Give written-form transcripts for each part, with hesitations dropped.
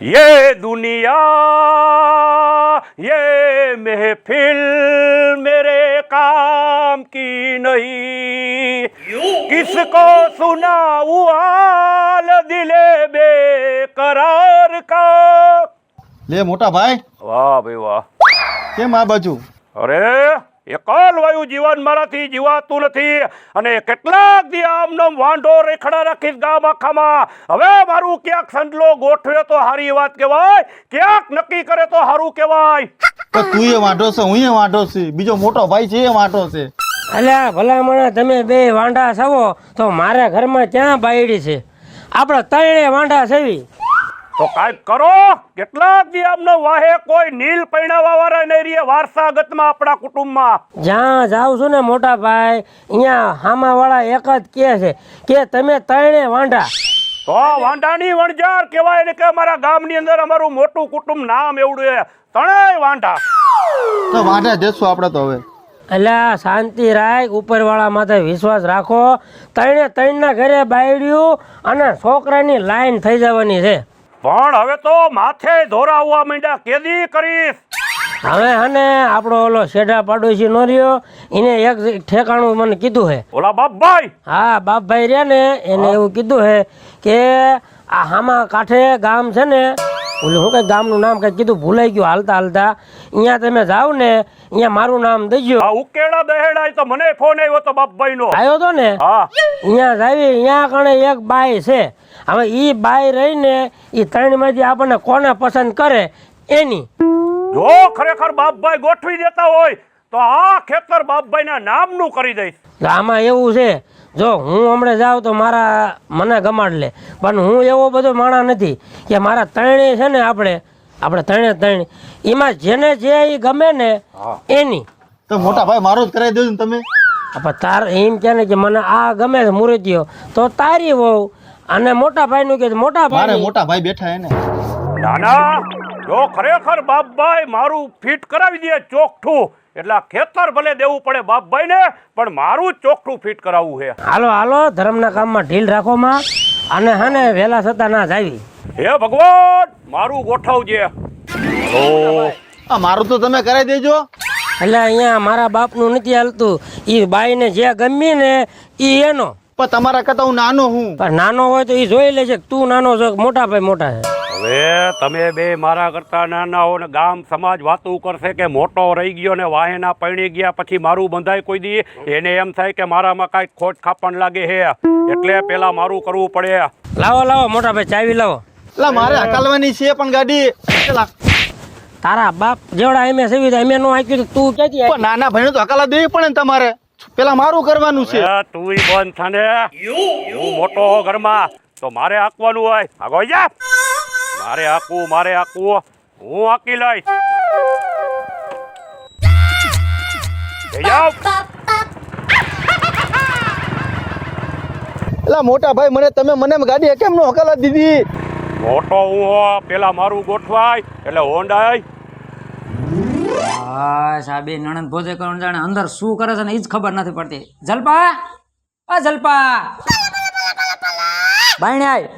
ये दुनिया ये महफिल मेरे काम की नहीं, किसको सुनाऊं हाल दिले बेकरार का। લે મોટા ભાઈ, વાહ ભાઈ વાહ. કેમ આ બાજુ? અરે એકાલ વાયુ જીવન મારાથી જીવાતું નથી અને કેટલાક દી આમનો વાંઢો રેખડા રાખીશ ગામ આખામાં. હવે મારું ક્યાંક સંડલો ગોઠવે તો હારી વાત કહેવાય, ક્યાંક નક્કી કરે તો હારું કહેવાય. તો તું એ વાંઢો છે, હું એ વાંઢો છે, બીજો મોટો ભાઈ છે એ વાંઢો છે. અલ્યા ભલામણા તમે બે વાંઢા સવો તો મારા ઘરમાં ક્યાં બાયડી છે? આપણે ત્રણે વાંઢા સેવી તો કાંઈક કરો. કેટલાક દી આમનો વાહે કોઈ નીલ પૈણાવા વાળા નહીં રહીએ વારસાગતમાં આપણા કુટુંબમાં. જ્યાં જાઉં છું ને મોટા ભાઈ, અહીંયા હામા વાળા એક જ કહે છે કે તમે ત્રણે વાંઢા. તો વાંઢાની વણજાર કહેવાય ને કે અમારા ગામની અંદર અમારું મોટું કુટુંબ નામ એવડું છે, ત્રણેય વાંઢા. તો વાંઢા દેશું આપણે તો હવે. અલ્યા શાંતિ રાખ, ઉપરવાળા માથે વિશ્વાસ રાખો. ત્રણે ત્રણના ઘરે બાયડ્યું અને છોકરાની લાઈન થઈ જવાની છે. પણ હવે તો માથે ધોરાવવા માંડ્યા, કેદી કરીશ. હવે હને આપણો ઓલો શેઢા પાડોશી નો રહ્યો, એને એક ઠેકાણું મને કીધું હે. ઓલા બાપભાઈ? હા બાપભાઈ રહ્યા ને, એને એવું કીધું હે કે આ હામા કાંઠે ગામ છે ને, ઓલું શું કઈ ગામનું નામ કઈ કીધું ભૂલાઈ ગયું હાલતા હાલતા. અહીંયા તમે જાવ ને, અહીંયા મારું નામ દઈજો. આ ઉકેડા દહેડા તો મને ફોન આવ્યો તો બાપભાઈ નો આવ્યો તો ને. હા, અહીંયા જાવી, અહીંયા કણે એક બાઈ છે. હવે ઈ બાઈ રહીને ઈ ત્રણ માંથી આપણને કોને પસંદ કરે એની. જો ખરેખર બાપભાઈ ગોઠવી દેતા હોય તો આ ખેતર બાપભાઈ ના નામનું કરી દઈશ. આમાં એવું છે, જો હું હમણાં જાઉં તો મને ગમાડ લે, પણ હું એવો બધો માણા નથી કે મારા ત્રણે છે ને, આપણે ત્રણે એમાં જેને જે ઈ ગમે ને એની. તો મોટા ભાઈ મારો જ કરાવી દેજો ને તમે. આપણે તાર એમ કે ને કે મને આ ગમે છે મૂર્તિઓ તો તારી વહુ, અને મોટા ભાઈ નું કે મોટા મારે ભાઈ. મોટા ભાઈ બેઠા એને. નાના, જો ખરેખર બાપભાઈ મારું ફિટ કરાવી દે ચોખ્ઠું, એટલે આ ખેતર ભલે દેવું પડે બાપભાઈ ને, પણ મારું જ ચોખ્ઠું ફિટ કરાવવું છે. હાલો હાલો, ધર્મના કામમાં ઢીલ રાખો માં, અને હને વહેલા છતાં ના જાવી. હે ભગવાન, મારું ગોઠવજે. આ મારું તો તમે કરાવી દેજો. એટલે અહીંયા મારા બાપનું નથી હાલતું, ઈ બાઈને જે ગમી ને ઈ એનો. પણ તમારા કરતા હું નાનો હું. પણ નાનો હોય તો ઈ જોઈ લેશે કે તું નાનો છો કે મોટા ભાઈ મોટા છે. હવે તમે બે મારા કરતા નાના હો ને ગામ સમાજ વાતું કરશે કે મોટો રહી ગયો ને વાહેના પૈણી ગયા પછી મારું બંધાય કોઈ દી, એને એમ થાય કે મારામાં કાંઈક ખોટ ખાપણ લાગે છે, એટલે પેલા મારું કરવું પડે. લાવો લાવો મોટા ભાઈ, ચાવી લાવો. એટલે મારે હકાલવાની છે પણ ગાડી. તારા બાપ જેવડા એમે સેવી એમે નો આંક્યું તો તું ક્યાંથી પણ નાના ભાઈને તો હકાલા દેવી પડે ને તમારે. પેલા મારું કરવાનું છે. તું બંધ થાને, હું મોટો હો ઘરમાં તો મારે હાંકવાનું હોય. આગો જા, મારે હાંકવું, હું હાંકી લઈશ. એટલે મોટા ભાઈ મને તમે મને ગાડી કેમ નો હકાલા દીધી? મોટો હું હો, પેલા મારું ગોઠવાય એટલે હોંડાય. હા સાબી નણંદ ભોજે કોણ જાણે અંદર શું કરે છે ને એ જ ખબર નથી પડતી. જલપા, આ જલપા બાયણાય,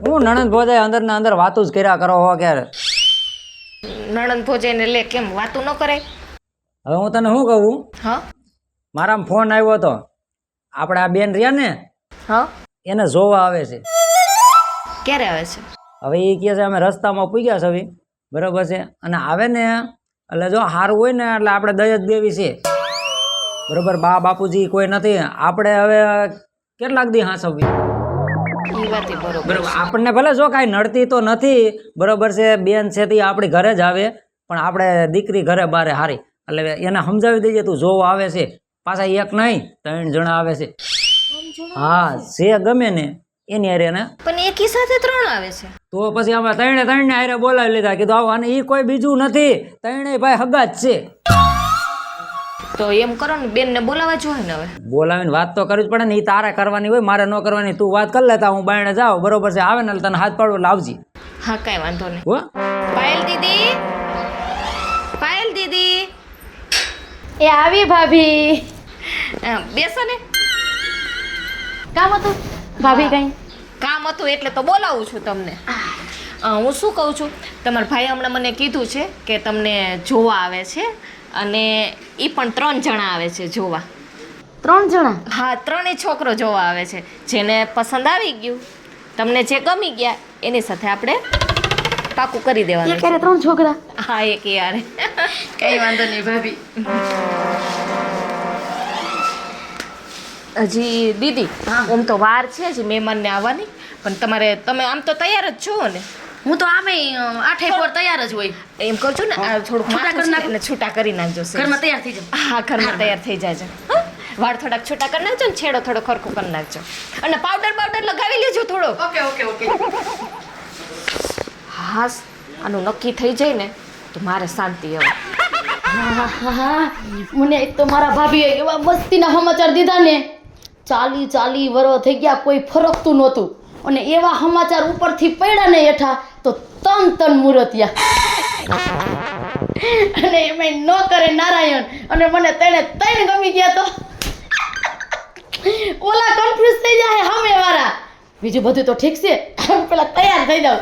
હું નણંદ ભોજે અંદર ને અંદર વાતું જ કર્યા કરો હો ક્યારે. નણંદ ભોજે ને લે કેમ વાતું ન કરાય? હવે હું તને શું કહું, હા મારામાં ફોન આવ્યો હતો, આપણે આ બેન રહ્યા ને હા, એને જોવા આવે છે. ક્યારે આવે છે? હવે એ કહે છે અમે રસ્તામાં પૂગ્યા છે હવે, બરોબર છે, અને આવે ને એટલે જો સારું હોય ને એટલે આપણે દય જ દેવી છે, બરોબર. બા બાપુજી કોઈ નથી, આપણે હવે કેટલાક દી હાંસવી, ઈ વાત બરોબર. બરોબર. આપણને ભલે જો કાંઈ નડતી તો નથી, બરોબર છે, બેન છે તે આપણી ઘરે જ આવે, પણ આપણે દીકરી ઘરે બારે હારી, એટલે એને સમજાવી દઈએ તું જોવા આવે છે. પાછા એક નહીં 3 જણા આવે છે. હા, જે ગમે ને એની હારે ને. પણ એકી સાથે 3 આવે છે તો પછી અમે 3 ને હારે બોલાવી લીધા, કીધું આવો, અને એ કોઈ બીજું નથી, 3 ભાઈ હગા જ છે. તો એમ કરો ને, બેન ને બોલાવા જોઈએ ને. હવે બોલાવીને વાત તો કરવી જ પડે ને, એ તારે કરવાની હોય, મારે ન કરવાની. તું વાત કરી લેતા, હું બાયણે જાઉં, બરોબર છે, આવે ને તને હાથ પાડું લાવજી. હા કાંઈ વાંધો નહીં. હો પાયલ દીદી, પાયલ દીદી, એ આવી ભાભી. બેસો ને. કામ હતું ભાભી કઈ? કામ હતું એટલે તો બોલાવું છું તમને. હું શું કહું છું, તમારા ભાઈ હમણાં મને કીધું છે કે તમને જોવા આવે છે, અને એ પણ 3 જણા આવે છે જોવા. 3 જણા? હા, 3 છોકરો જોવા આવે છે. જેને પસંદ આવી ગયું, તમને જે ગમી ગયા એની સાથે આપણે પાકું કરી દેવાનું. ક્યારે 3 છોકરા? હા, એક યાર. કઈ વાંધો નહીં ભાભી. હજી દીદી, આમ તો વાર છે હજી મહેમાનને આવવાની, પણ તમે આમ તો તૈયાર જ છો ને? હું તો આમે 8 પર તૈયાર જ હોય. એમ કહું છું ને, આ થોડુંક છૂટા માથું કરી છે નાખો. ને છૂટા કરી નાખજો. ઘરમાં તૈયાર થઈ જાવ. હા, ઘરમાં તૈયાર થઈ જાજો. હા? વાળ થોડાક છૂટા કરી નાખજો ને છેડો થોડો ખરખો કરી નાખજો, અને પાવડર લગાવી લેજો થોડો. ઓકે. હા, આનું નક્કી થઈ જાય ને તો મારે શાંતિ હવે. હા, મને એક તો મારા ભાભીએ એવા મસ્તીના સમાચાર દીધા ને, 40 વર્ષ થઈ ગયા, કોઈ ફરકતું નહોતું, અને એવા સમાચાર ઉપરથી પડ્યા ને હેઠા તો તન મુરતિયા, અને એમાં ન કરે નારાયણ, અને મને ત્રણ ગમી ગયા. તો ઓલા કન્ફ્યુઝ થઈ જાય સામે વાળા. બીજું બધું તો ઠીક છે, પેલા તૈયાર થઈ જાવ.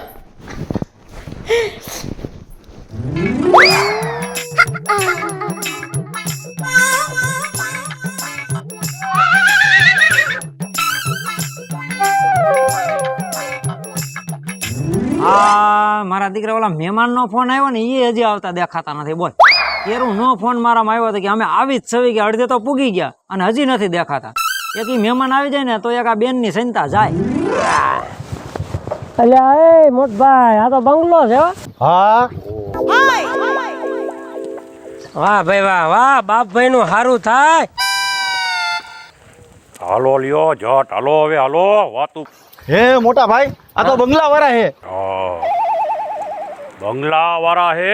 મારા દીકરા ઓલા મહેમાનનો ફોન આવ્યો ને એ હજી આવતા દેખાતા નથી. બોલ, કેરું નો ફોન મારામાં આવ્યો હતો કે અમે આવી જ છવી ગયા, અડધે તો પૂગી ગયા અને હજી નથી દેખાતા. એક ઈ મહેમાન આવી જાય ને તો એક આ બેનની ચિંતા જાય. અલ્યા એ મોટભાઈ, આ તો બંગલો છે હો. હા વાહ ભાઈ વાહ, બાપભાઈ નું સારું થાય. હાલો લ્યો જટ, હાલો હવે હાલો વાતું. હે મોટા ભાઈ, આ તો બંગલા વાળા હે. બંગલા વાળા હે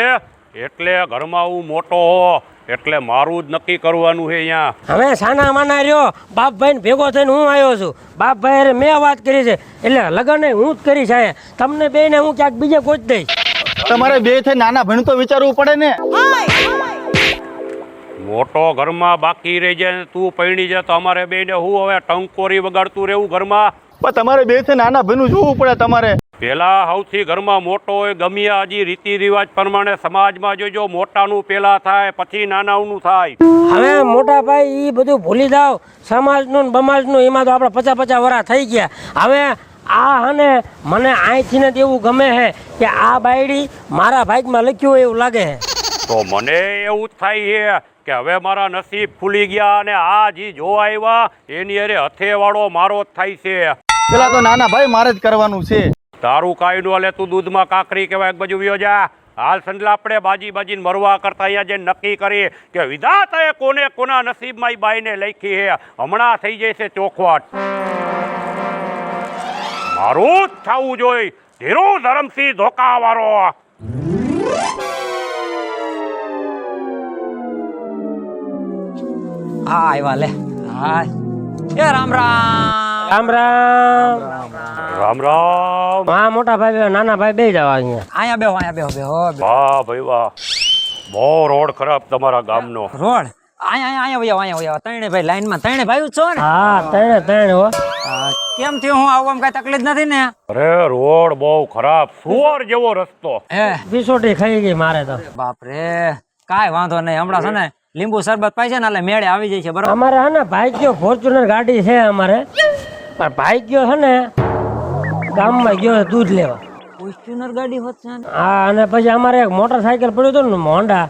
એટલે ઘરમાં હું મોટો હો, એટલે મારું જ નક્કી કરવાનું છે અહીંયા. હવે સાના માના રહ્યો, બાપભાઈ ને ભેગો થઈને હું આવ્યો છું. બાપભાઈ અરે મેં વાત કરી છે, એટલે લગન હું જ કરીશ. તમને બેને હું ક્યાંક બીજે ગોત દઈશ. તમારે બે થઈ નાના ભણ તો વિચારવું પડે ને. મોટો ઘરમાં બાકી રહી જાય ને તું પૈણી જાય તો અમારે બેને હું હવે ટંકોરી વગાડતું રહેવું ઘરમાં? પણ તમારે બે થઈ નાના ભણું જોવું પડે તમારે. પેલા સૌથી ઘરમાં મોટો હોય, ગમ્યા હજી રીતિ રિવાજ પ્રમાણે સમાજમાં જોજો, મોટાનું પેલા થાય પછી નાનાનું થાય. હવે મોટા ભાઈ એ બધું ભૂલી જાવ, સમાજનું ને બમાજનું, એમાં તો આપણે 50 વર્ષ થઈ ગયા. હવે આ અને મને અહીંથી ને એવું ગમે છે કે આ બાયડી મારા ભાગમાં લખ્યું હોય એવું લાગે છે. તો મને એવું જ થાય છે કે હવે મારા નસીબ ખુલી ગયા, અને આ જી જોવા આવ્યા એની અરે હથેવાળો મારો જ થાય છે. પેલા તો નાના ભાઈ મારે જ કરવાનું છે. તારું કાંઈ નો હાલે, તું દૂધમાં કાકરી કહેવાય એક બાજુ વ્યો જા. હાલ સંડલા આપણે બાજીને મરવા કરતા અહીંયા જે નક્કી કરી કે વિધાતાએ કોને કોના નસીબમાં ઈ બાઈને લખી છે, હમણાં થઈ જશે ચોખવટ. મારું જ થવું જોઈએ, ધીરુ ધરમસિંહ ધોકાવાળો. હા આવ્યા લે. હા એ રામ રામ. રામ રામ. રામ રામ. હા મોટા ભાઈ નાના ભાઈ બે જવા અહીંયા. અહીંયા બેહો. વાહ ભાઈ વાહ, બહુ રોડ ખરાબ તમારા ગામનો. રોડ અહીંયા વયા. ત્રણે ભાઈ લાઈનમાં, ત્રણે ભાઈ છો ને? હા, ત્રણ હો. કેમ થયું? હું આવું કઈ તકલીફ નથી ને? અરે રોડ બહુ ખરાબ, સુવર જેવો રસ્તો. બિસોટી ખાઈ ગઈ મારે તો. બાપરે, કાંઈ વાંધો નહીં. હમણાં છે ને લીંબુ શરબત પાય છે ને એટલે મેળે આવી જાય છે. બરાબર. અમારે હે ને ભાગ્યો ફોર્ચ્યુનર ગાડી છે અમારે, પણ ભાગ્યો છે ને ગામમાં ગયો દૂધ લેવા. ફોર્ચ્યુનર ગાડી હોત છે. હા, અને પછી અમારે એક મોટરસાયકલ પડ્યું હતું ને હોન્ડા,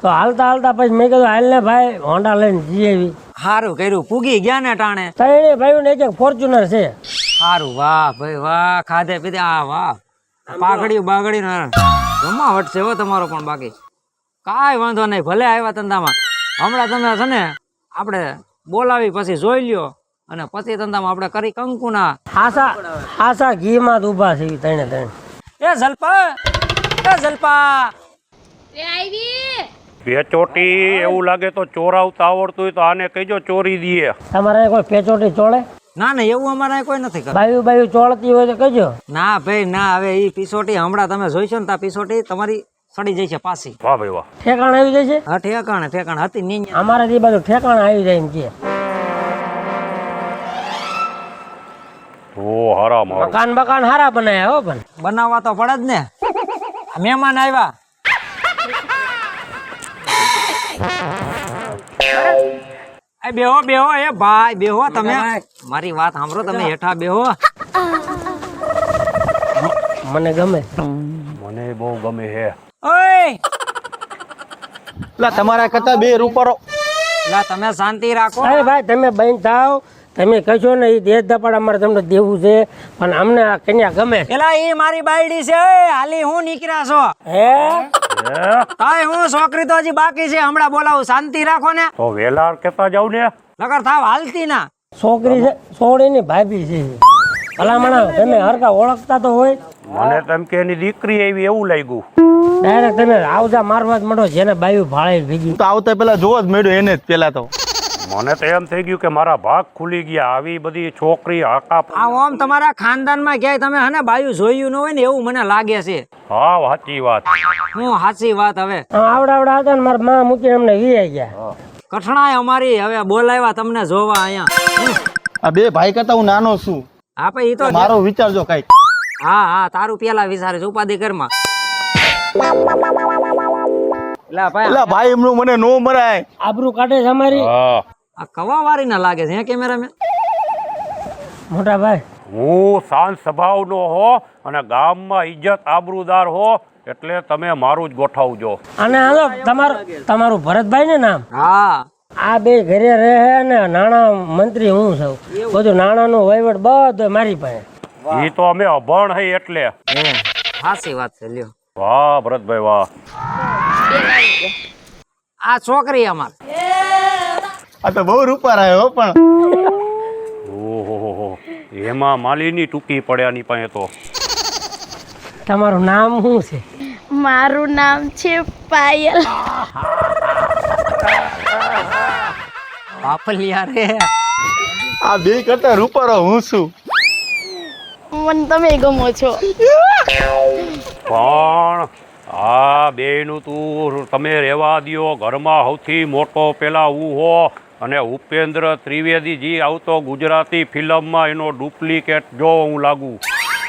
તો હાલતા પછી મેં કીધું હાલ ને ભાઈ હોન્ડા લઈને જઈએ. સારું કર્યું, પૂગી ગયા ને ટાણે. ત્રણે ભાઈઓ ને એક ફોર્ચ્યુનર છે. સારું, વાહ ભાઈ વાહ. ખાધે પીધે આ વાહ, પાઘડી જમાવટ છે હો તમારો. પણ બાકી કાંઈ વાંધો નહીં, ભલે આવ્યા ધંધામાં. હમણાં તમે છે ને આપણે બોલાવી પછી જોઈ લ્યો, અને પછી ધંધામાં આપણે કરી કંકુના હાસા ઘીમાં જ ઊભા છે ત્રણે. એ જલપા પેચોટી એવું લાગે તો ચોરાવતા આવડતું હોય તો આને કહેજો ચોરી દઈએ. તમારે કોઈ પેચોટી ચોળે? ના એવું અમારે કોઈ નથી કરતું. બાયું ચોળતી હોય તો કહેજો. ના ભાઈ ના, હવે ઈ પીસોટી હમણાં તમે જોઈશો ને તા પીસોટી તમારી સડી જાય છે પાછી. વાહ ભાઈ વાહ. ઠેકાણ આવી જાય છે? હા, ઠેકાણે હતી નહીં. અમારે જે બધું ઠેકાણ આવી જાય એમ છે. ઓ હારા મારું મકાન બકાન હારા બનાયા હો પણ બનાવવા તો પડે જ ને મહેમાન આવ્યા એ બેહો બેહો એ ભાઈ બેહો તમે મારી વાત સાંભળો તમે હેઠા બેહો મને ગમે મને બહુ ગમે હે ઓય લા તમારા કરતા બે રૂપારો લા તમે શાંતિ રાખો અરે ભાઈ તમે બહેન થાવ તમે કહેશો ને એ દેશ દપાડ અમારે તમને દેવું છે પણ અમને આ કન્યા ગમે છે. એલા ઈ મારી બાયડી છે ઓય હાલી હું નીકળ્યા છો હે તાય હું છોકરી તો હજી બાકી છે હમણાં બોલાવું શાંતિ રાખો ને તો વેલા કેતા જાવ ને નકર થાવ હાલતી ના છોકરી છે છોડીની ભાભી છે ભલામણા તમે હરકા ઓળખતા તો હોય મને તેમ કે એની દીકરી આવી એવું લાગ્યું ડાયરેક્ટ તમે આવજા મારવા જ મળો જેને બાયું ભાળે ભેગી તો આવતા પેલા જોવા જ મળ્યો એને જ પેલા તો મને તો એમ થઈ ગયું કે મારા ભાગ ખુલી ગયા આવી બધી છોકરી હાકા આ ઓમ તમારા ખાનદાનમાં ક્યાંય તમે હને બાયું જોયું ન હોય ને એવું મને લાગે છે હા સાચી વાત હું સાચી વાત હવે આવડા હતા ને મારા માં મૂકીને અમને વીઆઈ ગયા કઠણાય અમારી હવે બોલાવ્યા તમને જોવા અહીંયા આ બે ભાઈ કરતા હું નાનો છું આપે ઈ તો મારો વિચારજો કઈક હા હા તારું પેલા વિચારે છે ઉપાધિ કરમાં લા ભાઈ એટલે ભાઈ એમનું મને નો મરાય આબરૂ કાઢે છે અમારી હા આ કવા વારી ના લાગે છે હે કેમેરામેન મોટા ભાઈ હું શાંત સ્વભાવનો હો અને ગામમાં ઇજ્જત આબરૂદાર હો એટલે તમે મારું જ ગોઠવજો અને હાલો તમારું ભરતભાઈ ને નામ હા આ બે ઘરે રહે ને નાણા મંત્રી હું છું બધું નાણાંનું વહીવટ બધું મારી પાસે એ તો અમે અભણ હઈ એટલે સાચી વાત છે લ્યો વાહ ભરતભાઈ વાહ આ છોકરી અમાર આ તો બહુ રૂપારા હો પણ ઓહો એમાં માલીની ટૂંકી પડ્યાની પાસે તો તમારું નામ શું છે મારું નામ છે પાયલ બાપલિયા રે આ બે કરતા રૂપારો હું છું મને તમે ગમો છો પણ આ બેયનું તું તમે રહેવા દ્યો ઘરમાં સૌથી મોટો પેલા હું હો અને ઉપેન્દ્ર ત્રિવેદીજી આવતો ગુજરાતી ફિલ્મમાં એનો ડુપ્લિકેટ જો હું લાગુ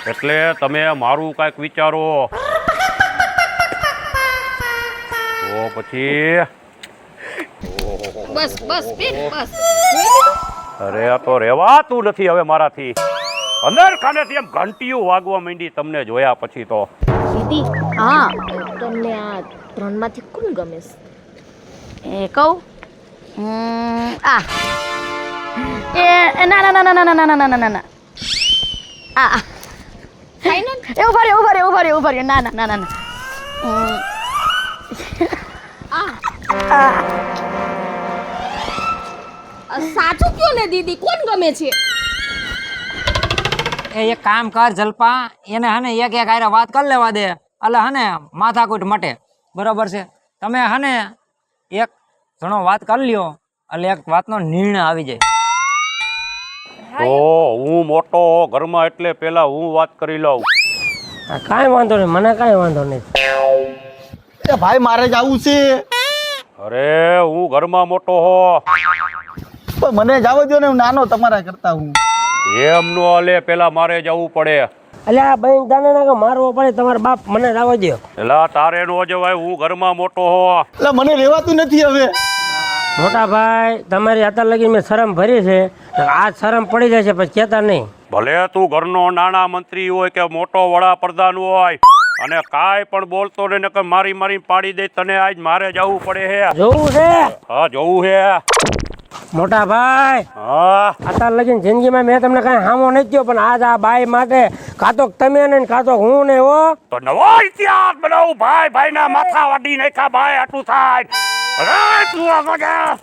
એટલે તમે મારું કાંઈક વિચારો તો પછી બસ બસ બેન બસ અરે આ તો રહેવાતું નથી હવે મારાથી અંદર ખાનેથી એમ ઘંટીયું વાગવા માંડી તમને જોયા પછી તો દીદી હા તમને આ ત્રણમાંથી કોણ ગમે છે એ કહું આ એ ના ના ના ના ના ના ના ના ના ના આ ફાઈનલ એ ઉભા રહ્યો ના ના ના ના ના સાચું કયો ને દીદી કોણ ગમે છે એ એક કામ કર જલપા એને હને એક એક આયરા વાત કરી લેવા દે એટલે હને માથાકૂટ મટે બરોબર છે તમે હને એક જણો વાત કરી લ્યો એટલે એક વાતનો નિર્ણય આવી જાય તો હું મોટો ઘરમાં એટલે પેલા હું વાત કરી લઉં કાંઈ વાંધો નહીં મને કાંઈ વાંધો નહીં એ ભાઈ મારે જ આવું છે અરે હું ઘરમાં મોટો હો પણ મને જાવ દો ને હું નાનો તમારા કરતા હું એમ નો હાલે પેલા મારે જવું પડે એટલે આ બહેન દાને ના મારવો પડે તમારા બાપ મને જવા દો એલા તારે નો જવાય હું ઘરમાં મોટો હો એટલે મને રહેવાતું નથી હવે મોટા ભાઈ તમારી અત્યાર લગી મેં શરમ ભરી છે આ શરમ પડી જાય છે પછી કહેતા નહીં ભલે તું ઘરનો નાના મંત્રી હોય કે મોટો વડાપ્રધાન હોય અને કાંઈ પણ બોલતો ને નકર મારી મારી પાડી દે તને આજ મારે જવું પડે હે જોવું છે હા જવું હે મોટા ભાઈ હા અત્યાર લગીને જિંદગીમાં મેં તમને કાંઈ હામો નથી થયો પણ આજ આ બાઈ માટે કાં તો તમે ને કાં તો હું ને હો તો નવો ઇતિહાસ બનાવું ભાઈ ભાઈના માથા વાડી નાખ્યા ભાઈ આટલું થાય અરે તું આ મજા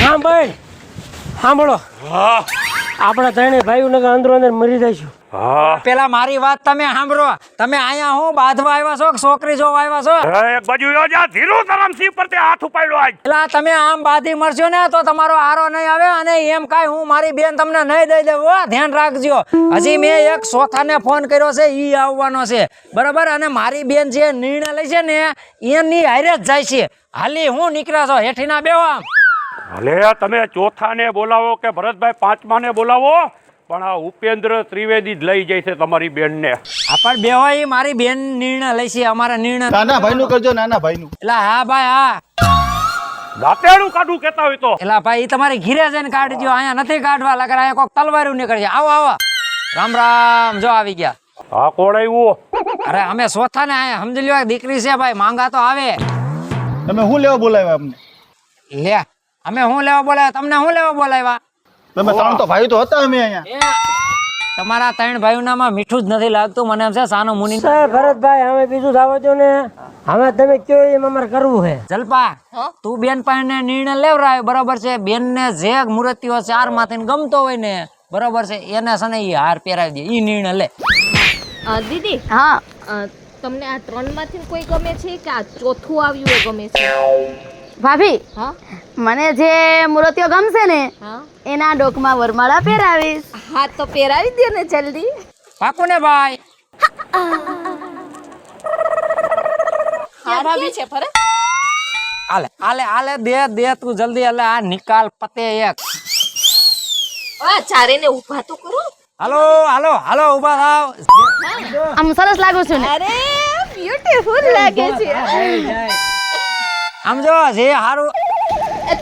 હા ભાઈ સાંભળો હા આપણા ત્રણેય ભાઈઓ નકર અંદરો અંદર મરી જઈશું. હા પેલા મારી વાત તમે સાંભળો. તમે અહીંયા હું બાંધવા આવ્યા છો કે છોકરી જોવા આવ્યા છો? એક બાજુ યો જા ધીરુ ધરમસિંહ પર તે હાથ ઉપાડ્યો આજ. પેલા તમે આમ બાંધી મરશો ને તો તમારો આરો નહીં આવે અને એમ કાંઈ હું મારી બેન તમને નહીં દઈ દઉં હો. ધ્યાન રાખજો. હજી મેં એક સોથાને ફોન કર્યો છે, ઈ આવવાનો છે બરાબર. અને મારી બેન જે નિર્ણય લે છે ને એની હારે જ જાય છે. હાલી હું નીકળ્યા છો હેઠી ના બેહો આમ. ભલે તમે ચોથાને બોલાવો કે ભરતભાઈ પાંચમાને બોલાવો, પણ આ ઉપેન્દ્ર ત્રિવેદી જ લઈ જાય છે તમારી બેનને. આપણ બેહો, ઈ મારી બેન નિર્ણય લે છે. અમારા નિર્ણય નાના ભાઈનું કરજો, નાના ભાઈનું. એટલે હા ભાઈ હા. દાંતેડું કાઢું કેતા હોય તો. એલા ભાઈ ઈ તમારી ઘીરે જઈને કાઢજો. અહીંયા નથી કાઢવા લાગે. અહીંયા કોક તલવારું નીકળશે. આવો આવો. રામ રામ. જો આવી ગયા. હા કોણ આવ્યું? અરે અમે સોથા ને અહીંયા સમજી લ્યો દીકરી છે ભાઈ, માંગા તો આવે. તમે શું લેવા બોલાવ્યા અમને? લે અમે હું લેવા બોલાવ્યા? તમને હું લેવા બોલાવ્યા? તમે ત્રણ તો ભાઈ તો હતા અમે અહીંયા. તમારા ત્રણ ભાઈઓનામાં મીઠું જ નથી લાગતું. મને એમ છે સાનો મુનિ. સાહેબ ભરતભાઈ અમે બીજું થવા દો ને. હવે તમે કયો એમ અમારે કરવું છે. જલપા તું બેન પાસે નિર્ણય લેવરાય બરોબર છે. બેન ને જે મૂર્તિઓ ચાર માંથી ગમતો હોય ને બરોબર છે એને છે ને ઈ હાર પહેરાવી દે. ઈ નિર્ણય લે. દીદી હા તમને આ ત્રણમાંથી કોઈ ગમે છે કે આ ચોથું આવ્યું એ ગમે છે? ભાભી, હા મને જે મૂર્તિઓ ગમશે ને હા એના ડોકમાં વરમાળા પહેરાવીશ. હા તો પહેરાવી દે ને જલ્દી. પાકું ને ભાઈ? હા ભાભી છે ફરે. આલે આલે આલે દે દે તું જલ્દી. એટલે આ નિકાલ પતે એક. આ ચારે ને ઊભા તો કરો. હાલો હાલો હાલો ઉભા થાવ. આમ સરસ લાગુ છું ને. અરે બ્યુટીફુલ લાગે છે. આમ જો જે હારું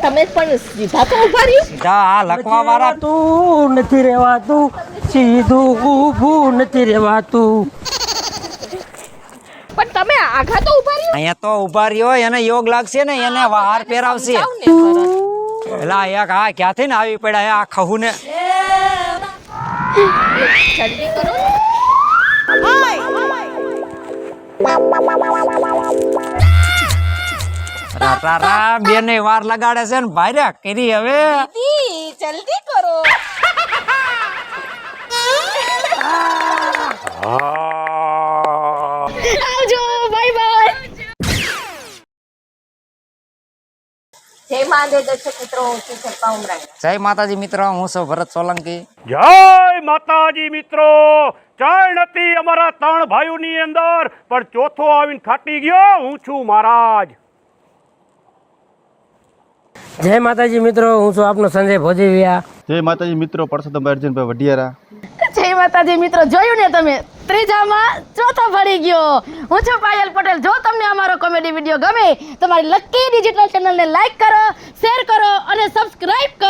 તમે પણ સીધા તો ઊભા રહ્યો. જા આ લખવા વાળા તું નથી રહેવાતું, સીધું ઊભું નથી રહેવાતું. પણ તમે આઘા તો ઊભા રહ્યો. અહીંયા તો ઉભા રહ્યો એને યોગ લાગશે ને એને હાર પહેરાવશે. જાવ ને ભરત. એલા એક આ ક્યાંથી ને આવી પડ્યા આ ખહુ ને. જલ્દી કરો. રા બેને વાર લગાડે છે ને ભાઈ કરી હવે. જલ્દી કરો. આવજો, બાય બાય. જય મહાદેવ દર્શક મિત્રો, હું છું શિલ્પા ઉમરાણી. જય માતાજી મિત્રો, હું છું ભરત સોલંકી. જય માતાજી મિત્રો. ચણ હતી અમારા ત્રણ ભાઈઓની અંદર, પણ ચોથો આવીને ફાટી ગયો. હું છું મહારાજ. જય માતાજી મિત્રો, હું છું આપનો સંજય ભોજીવિયા. જય માતાજી મિત્રો, પરસોત્તમ અર્જુનભાઈ વઢિયારા. જય માતાજી મિત્રો, જોયું ને તમે ત્રીજામાં ચોથો ભરી ગયો. હું છું પાયલ પટેલ. જો તમને અમારો કોમેડી વિડીયો ગમે તો મારી લકી ડિજિટલ ચેનલને લાઈક કરો, શેર કરો અને સબસ્ક્રાઇબ કરો.